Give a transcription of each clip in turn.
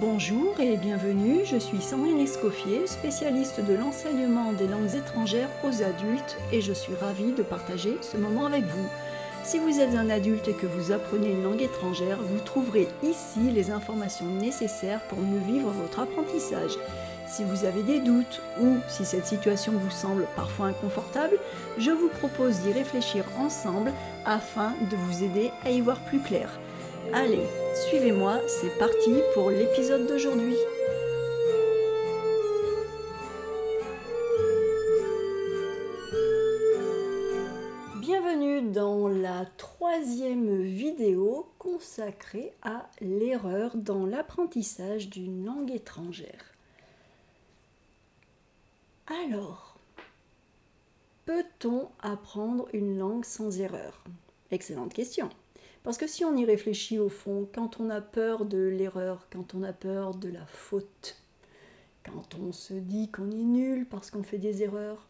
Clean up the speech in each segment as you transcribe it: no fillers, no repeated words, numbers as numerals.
Bonjour et bienvenue, je suis Sandrine Escoffier, spécialiste de l'enseignement des langues étrangères aux adultes et je suis ravie de partager ce moment avec vous. Si vous êtes un adulte et que vous apprenez une langue étrangère, vous trouverez ici les informations nécessaires pour mieux vivre votre apprentissage. Si vous avez des doutes ou si cette situation vous semble parfois inconfortable, je vous propose d'y réfléchir ensemble afin de vous aider à y voir plus clair. Allez, suivez-moi, c'est parti pour l'épisode d'aujourd'hui. Bienvenue dans la troisième vidéo consacrée à l'erreur dans l'apprentissage d'une langue étrangère. Alors, peut-on apprendre une langue sans erreur? Excellente question. Parce que si on y réfléchit au fond, quand on a peur de l'erreur, quand on a peur de la faute, quand on se dit qu'on est nul parce qu'on fait des erreurs,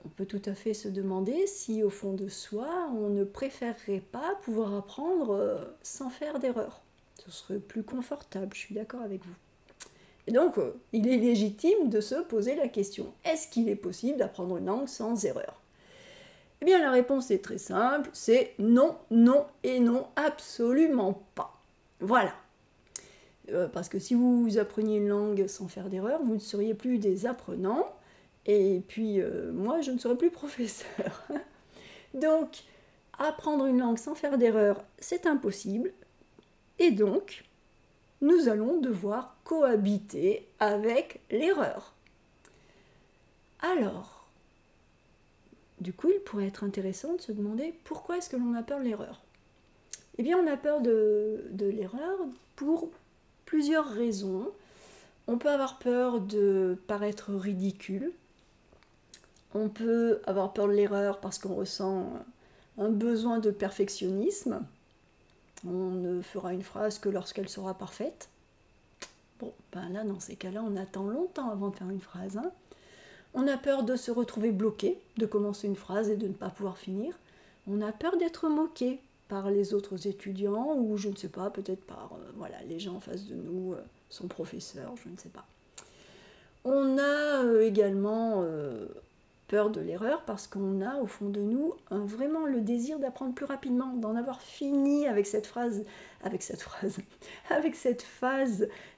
on peut tout à fait se demander si au fond de soi, on ne préférerait pas pouvoir apprendre sans faire d'erreur. Ce serait plus confortable, je suis d'accord avec vous. Et donc, il est légitime de se poser la question, est-ce qu'il est possible d'apprendre une langue sans erreur ? Eh bien, la réponse est très simple, c'est non, non et non, absolument pas. Voilà. Parce que si vous appreniez une langue sans faire d'erreur, vous ne seriez plus des apprenants, et puis moi, je ne serais plus professeur. Donc, apprendre une langue sans faire d'erreur, c'est impossible, et donc, nous allons devoir cohabiter avec l'erreur. Alors, du coup, il pourrait être intéressant de se demander pourquoi est-ce que l'on a peur de l'erreur. Eh bien, on a peur de l'erreur pour plusieurs raisons. On peut avoir peur de paraître ridicule. On peut avoir peur de l'erreur parce qu'on ressent un besoin de perfectionnisme. On ne fera une phrase que lorsqu'elle sera parfaite. Bon, ben là, dans ces cas-là, on attend longtemps avant de faire une phrase, hein. On a peur de se retrouver bloqué, de commencer une phrase et de ne pas pouvoir finir. On a peur d'être moqué par les autres étudiants ou je ne sais pas, peut-être par les gens en face de nous, son professeur, je ne sais pas. On a également peur de l'erreur parce qu'on a au fond de nous vraiment le désir d'apprendre plus rapidement, d'en avoir fini avec cette phase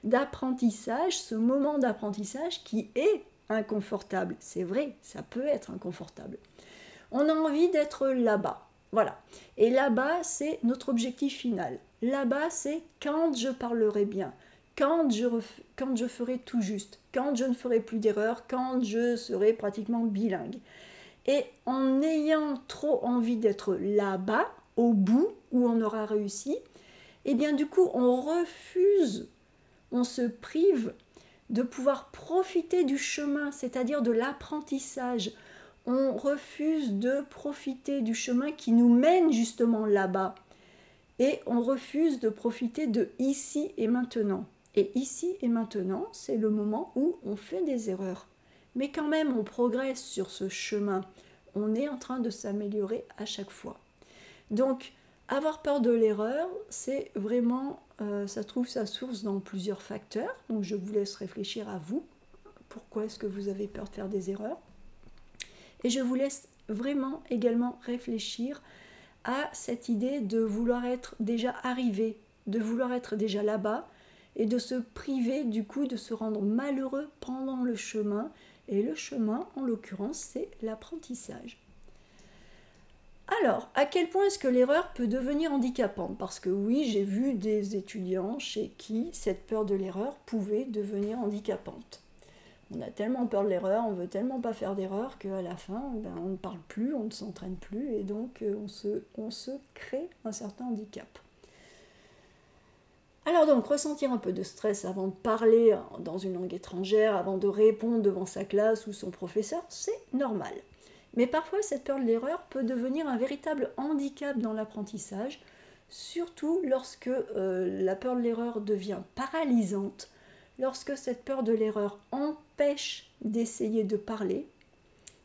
d'apprentissage, ce moment d'apprentissage qui est inconfortable. C'est vrai, ça peut être inconfortable. On a envie d'être là-bas. Voilà. Et là-bas, c'est notre objectif final. Là-bas, c'est quand je parlerai bien, quand je ferai tout juste, quand je ne ferai plus d'erreurs, quand je serai pratiquement bilingue. Et en ayant trop envie d'être là-bas, au bout, où on aura réussi, eh bien du coup, on refuse, on se prive de pouvoir profiter du chemin, c'est-à-dire de l'apprentissage. On refuse de profiter du chemin qui nous mène justement là-bas. Et on refuse de profiter de ici et maintenant. Et ici et maintenant, c'est le moment où on fait des erreurs. Mais quand même, on progresse sur ce chemin. On est en train de s'améliorer à chaque fois. Donc, avoir peur de l'erreur, c'est vraiment, ça trouve sa source dans plusieurs facteurs. Donc, je vous laisse réfléchir à vous. Pourquoi est-ce que vous avez peur de faire des erreurs? Et je vous laisse vraiment également réfléchir à cette idée de vouloir être déjà arrivé, de vouloir être déjà là-bas et de se priver du coup de se rendre malheureux pendant le chemin. Et le chemin, en l'occurrence, c'est l'apprentissage. Alors, à quel point est-ce que l'erreur peut devenir handicapante? Parce que oui, j'ai vu des étudiants chez qui cette peur de l'erreur pouvait devenir handicapante. On a tellement peur de l'erreur, on veut tellement pas faire d'erreur qu'à la fin, on ne parle plus, on ne s'entraîne plus et donc on se crée un certain handicap. Alors donc, ressentir un peu de stress avant de parler dans une langue étrangère, avant de répondre devant sa classe ou son professeur, c'est normal. Mais parfois, cette peur de l'erreur peut devenir un véritable handicap dans l'apprentissage, surtout lorsque la peur de l'erreur devient paralysante, lorsque cette peur de l'erreur empêche d'essayer de parler,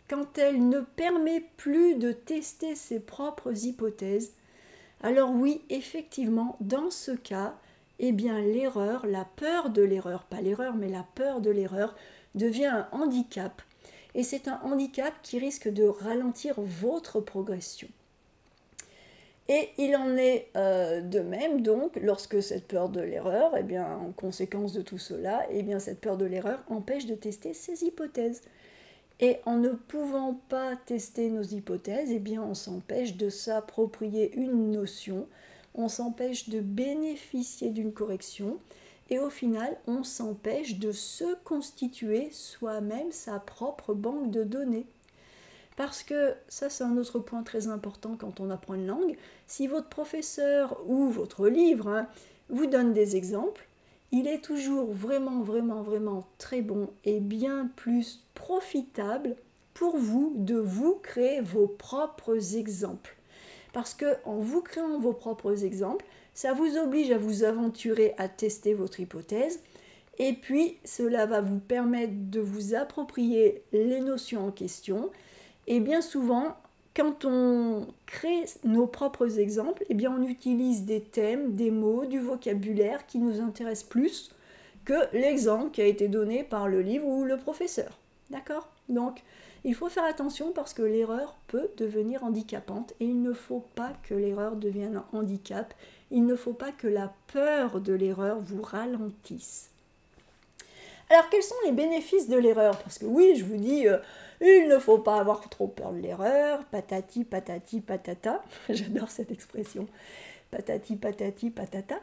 quand elle ne permet plus de tester ses propres hypothèses, alors oui, effectivement, dans ce cas, eh bien l'erreur, la peur de l'erreur, pas l'erreur, mais la peur de l'erreur devient un handicap. Et c'est un handicap qui risque de ralentir votre progression. Et il en est de même, donc, lorsque cette peur de l'erreur, eh bien, en conséquence de tout cela, eh bien, cette peur de l'erreur empêche de tester ses hypothèses. Et en ne pouvant pas tester nos hypothèses, eh bien, on s'empêche de s'approprier une notion, on s'empêche de bénéficier d'une correction, et au final, on s'empêche de se constituer soi-même sa propre banque de données. Parce que ça, c'est un autre point très important quand on apprend une langue. Si votre professeur ou votre livre vous donne des exemples, il est toujours vraiment très bon et bien plus profitable pour vous de vous créer vos propres exemples. Parce qu'en vous créant vos propres exemples, ça vous oblige à vous aventurer à tester votre hypothèse. Et puis, cela va vous permettre de vous approprier les notions en question. Et bien souvent, quand on crée nos propres exemples, eh bien on utilise des thèmes, des mots, du vocabulaire qui nous intéressent plus que l'exemple qui a été donné par le livre ou le professeur. D'accord? Donc, il faut faire attention parce que l'erreur peut devenir handicapante et il ne faut pas que l'erreur devienne un handicap. Il ne faut pas que la peur de l'erreur vous ralentisse. Alors, quels sont les bénéfices de l'erreur? Parce que oui, je vous dis, il ne faut pas avoir trop peur de l'erreur, patati, patati, patata. J'adore cette expression, patati, patati, patata.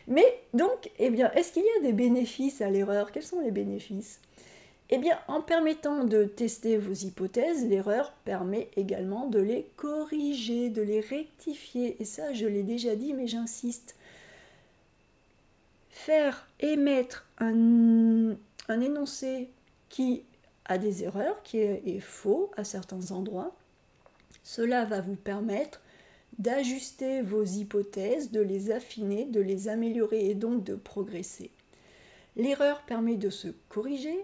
Mais donc, eh bien, est-ce qu'il y a des bénéfices à l'erreur? Quels sont les bénéfices? Eh bien, en permettant de tester vos hypothèses, l'erreur permet également de les corriger, de les rectifier. Et ça, je l'ai déjà dit, mais j'insiste. Faire émettre un énoncé qui a des erreurs, qui est faux à certains endroits, cela va vous permettre d'ajuster vos hypothèses, de les affiner, de les améliorer et donc de progresser. L'erreur permet de se corriger,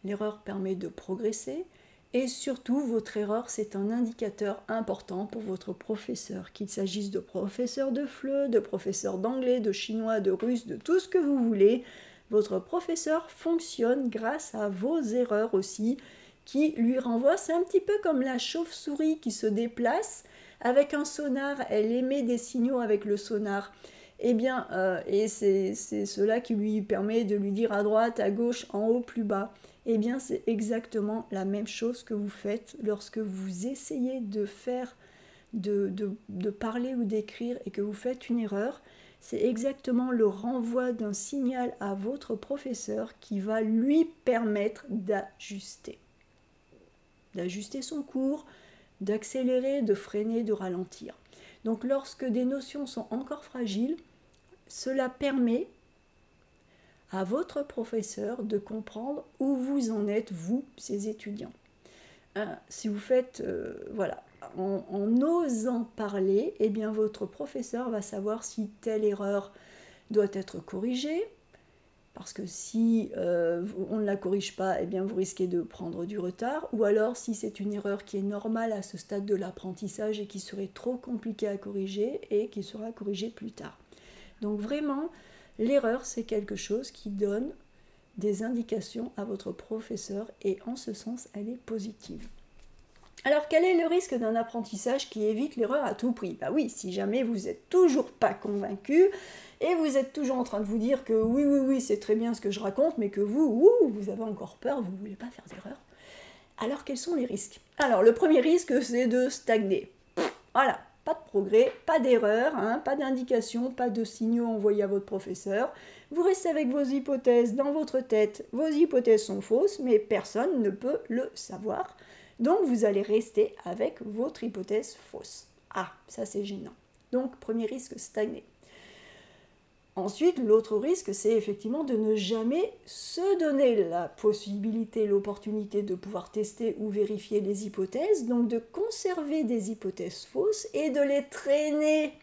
l'erreur permet de progresser et surtout votre erreur c'est un indicateur important pour votre professeur, qu'il s'agisse de professeur de FLE, de professeur d'anglais, de chinois, de russe, de tout ce que vous voulez. Votre professeur fonctionne grâce à vos erreurs aussi, qui lui renvoient, c'est un petit peu comme la chauve-souris qui se déplace avec un sonar, elle émet des signaux avec le sonar. Eh bien, et c'est cela qui lui permet de lui dire à droite, à gauche, en haut, plus bas. Eh bien, c'est exactement la même chose que vous faites lorsque vous essayez de faire, de parler ou d'écrire et que vous faites une erreur. C'est exactement le renvoi d'un signal à votre professeur qui va lui permettre d'ajuster son cours, d'accélérer, de freiner, de ralentir. Donc lorsque des notions sont encore fragiles, cela permet à votre professeur de comprendre où vous en êtes, vous, ses étudiants. Si vous faites, en osant parler, eh bien votre professeur va savoir si telle erreur doit être corrigée, parce que si on ne la corrige pas, eh bien vous risquez de prendre du retard, ou alors si c'est une erreur qui est normale à ce stade de l'apprentissage et qui serait trop compliquée à corriger et qui sera corrigée plus tard. Donc vraiment, l'erreur, c'est quelque chose qui donne des indications à votre professeur et en ce sens, elle est positive. Alors, quel est le risque d'un apprentissage qui évite l'erreur à tout prix? Bah oui, si jamais vous n'êtes toujours pas convaincu et vous êtes toujours en train de vous dire que oui, c'est très bien ce que je raconte, mais que vous avez encore peur, vous ne voulez pas faire d'erreur. Alors, quels sont les risques? Alors, le premier risque, c'est de stagner. Voilà. Pas de progrès, pas d'erreur, pas d'indication, pas de signaux envoyés à votre professeur. Vous restez avec vos hypothèses dans votre tête. Vos hypothèses sont fausses, mais personne ne peut le savoir. Donc vous allez rester avec votre hypothèse fausse. Ah, ça c'est gênant. Donc premier risque, stagner. Ensuite, l'autre risque, c'est effectivement de ne jamais se donner la possibilité, l'opportunité de pouvoir tester ou vérifier les hypothèses, donc de conserver des hypothèses fausses et de les traîner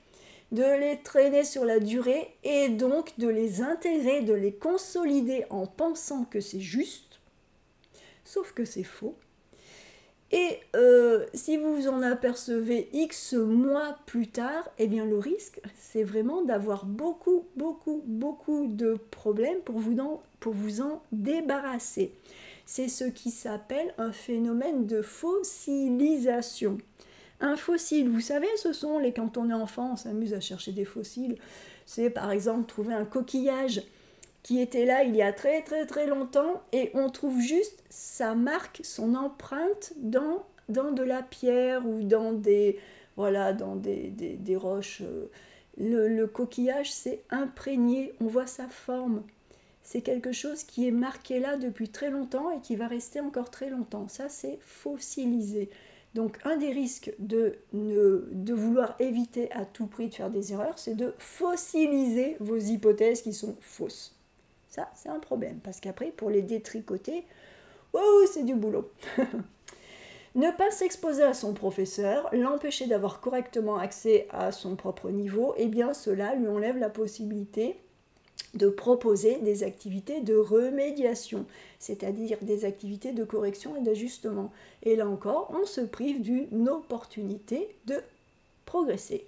sur la durée et donc de les intégrer, de les consolider en pensant que c'est juste, sauf que c'est faux. Et si vous vous en apercevez X mois plus tard, eh bien le risque, c'est vraiment d'avoir beaucoup de problèmes pour vous en débarrasser. C'est ce qui s'appelle un phénomène de fossilisation. Un fossile, vous savez, ce sont quand on est enfant, on s'amuse à chercher des fossiles. C'est par exemple trouver un coquillage qui était là il y a très longtemps et on trouve juste sa marque, son empreinte dans de la pierre ou dans des roches. Le coquillage s'est imprégné, on voit sa forme. C'est quelque chose qui est marqué là depuis très longtemps et qui va rester encore très longtemps. Ça, c'est fossilisé. Donc, un des risques de vouloir éviter à tout prix de faire des erreurs, c'est de fossiliser vos hypothèses qui sont fausses. Ça, c'est un problème, parce qu'après, pour les détricoter, oh, c'est du boulot. Ne pas s'exposer à son professeur, l'empêcher d'avoir correctement accès à son propre niveau, eh bien, cela lui enlève la possibilité de proposer des activités de remédiation, c'est-à-dire des activités de correction et d'ajustement. Et là encore, on se prive d'une opportunité de progresser.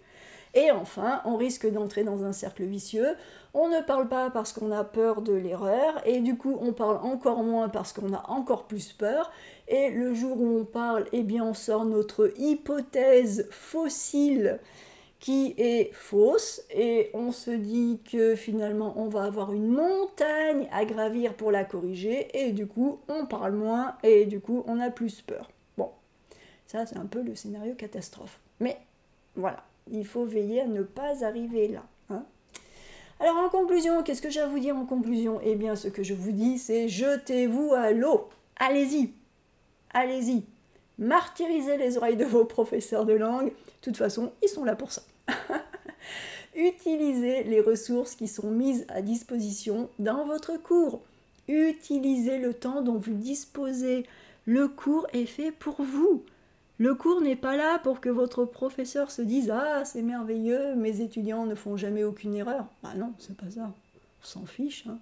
Et enfin, on risque d'entrer dans un cercle vicieux. On ne parle pas parce qu'on a peur de l'erreur, et du coup, on parle encore moins parce qu'on a encore plus peur. Et le jour où on parle, eh bien, on sort notre hypothèse fossile qui est fausse, et on se dit que finalement, on va avoir une montagne à gravir pour la corriger, et du coup, on parle moins, et du coup, on a plus peur. Bon, ça, c'est un peu le scénario catastrophe. Mais voilà. Il faut veiller à ne pas arriver là. Hein. Alors en conclusion, qu'est-ce que j'ai à vous dire en conclusion? Eh bien ce que je vous dis, c'est jetez-vous à l'eau. Allez-y. Allez-y. Martyrisez les oreilles de vos professeurs de langue. De toute façon, ils sont là pour ça. Utilisez les ressources qui sont mises à disposition dans votre cours. Utilisez le temps dont vous disposez. Le cours est fait pour vous. Le cours n'est pas là pour que votre professeur se dise « Ah, c'est merveilleux, mes étudiants ne font jamais aucune erreur. » Ah non, c'est pas ça. On s'en fiche. Hein.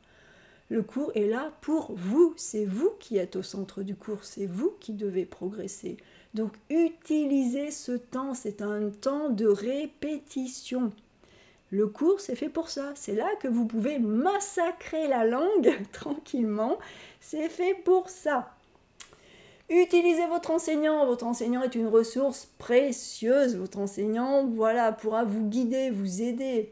Le cours est là pour vous. C'est vous qui êtes au centre du cours. C'est vous qui devez progresser. Donc, utilisez ce temps. C'est un temps de répétition. Le cours, c'est fait pour ça. C'est là que vous pouvez massacrer la langue tranquillement. C'est fait pour ça. Utilisez votre enseignant. Votre enseignant est une ressource précieuse. Votre enseignant, voilà, pourra vous guider, vous aider.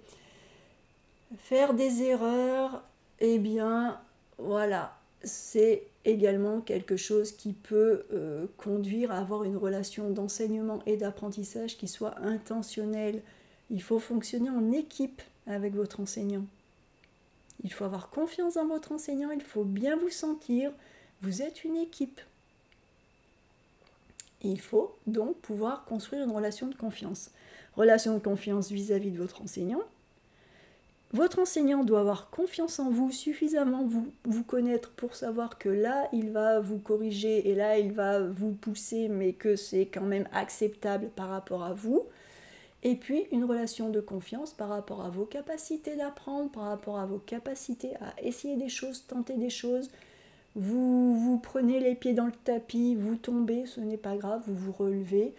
Faire des erreurs, eh bien, voilà, c'est également quelque chose qui peut conduire à avoir une relation d'enseignement et d'apprentissage qui soit intentionnelle. Il faut fonctionner en équipe avec votre enseignant. Il faut avoir confiance dans votre enseignant, il faut bien vous sentir. Vous êtes une équipe. Il faut donc pouvoir construire une relation de confiance. Relation de confiance vis-à-vis de votre enseignant. Votre enseignant doit avoir confiance en vous, suffisamment vous connaître pour savoir que là, il va vous corriger et là, il va vous pousser, mais que c'est quand même acceptable par rapport à vous. Et puis, une relation de confiance par rapport à vos capacités d'apprendre, par rapport à vos capacités à essayer des choses, tenter des choses. Vous prenez les pieds dans le tapis, vous tombez, ce n'est pas grave, vous vous relevez.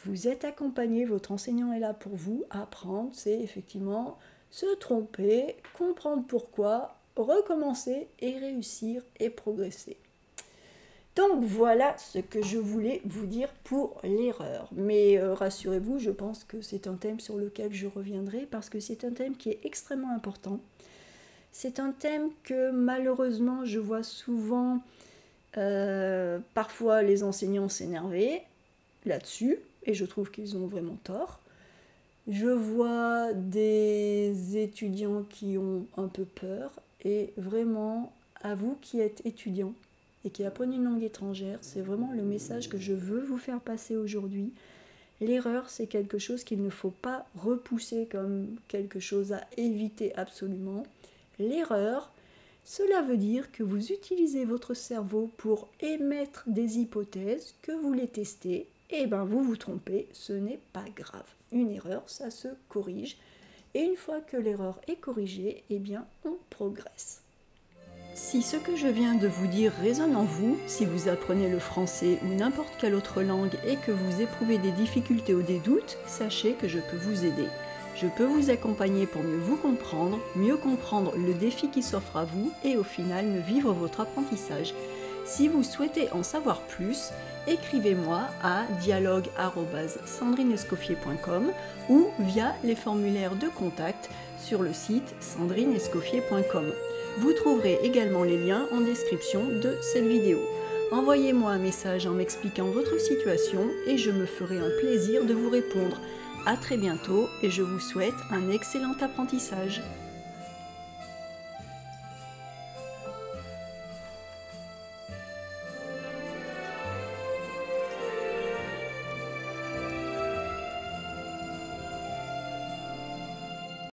Vous êtes accompagné, votre enseignant est là pour vous. Apprendre, c'est effectivement se tromper, comprendre pourquoi, recommencer et réussir et progresser. Donc voilà ce que je voulais vous dire pour l'erreur. Mais rassurez-vous, je pense que c'est un thème sur lequel je reviendrai parce que c'est un thème qui est extrêmement important. C'est un thème que malheureusement je vois souvent, parfois les enseignants s'énerver là-dessus, et je trouve qu'ils ont vraiment tort. Je vois des étudiants qui ont un peu peur, et vraiment, à vous qui êtes étudiants et qui apprenez une langue étrangère, c'est vraiment le message que je veux vous faire passer aujourd'hui. L'erreur, c'est quelque chose qu'il ne faut pas repousser comme quelque chose à éviter absolument. L'erreur, cela veut dire que vous utilisez votre cerveau pour émettre des hypothèses, que vous les testez, et bien vous vous trompez, ce n'est pas grave. Une erreur, ça se corrige, et une fois que l'erreur est corrigée, eh bien on progresse. Si ce que je viens de vous dire résonne en vous, si vous apprenez le français ou n'importe quelle autre langue et que vous éprouvez des difficultés ou des doutes, sachez que je peux vous aider. Je peux vous accompagner pour mieux comprendre le défi qui s'offre à vous et au final mieux vivre votre apprentissage. Si vous souhaitez en savoir plus, écrivez-moi à dialogue@sandrinescoffier.com ou via les formulaires de contact sur le site sandrinescoffier.com. Vous trouverez également les liens en description de cette vidéo. Envoyez-moi un message en m'expliquant votre situation et je me ferai un plaisir de vous répondre. À très bientôt et je vous souhaite un excellent apprentissage.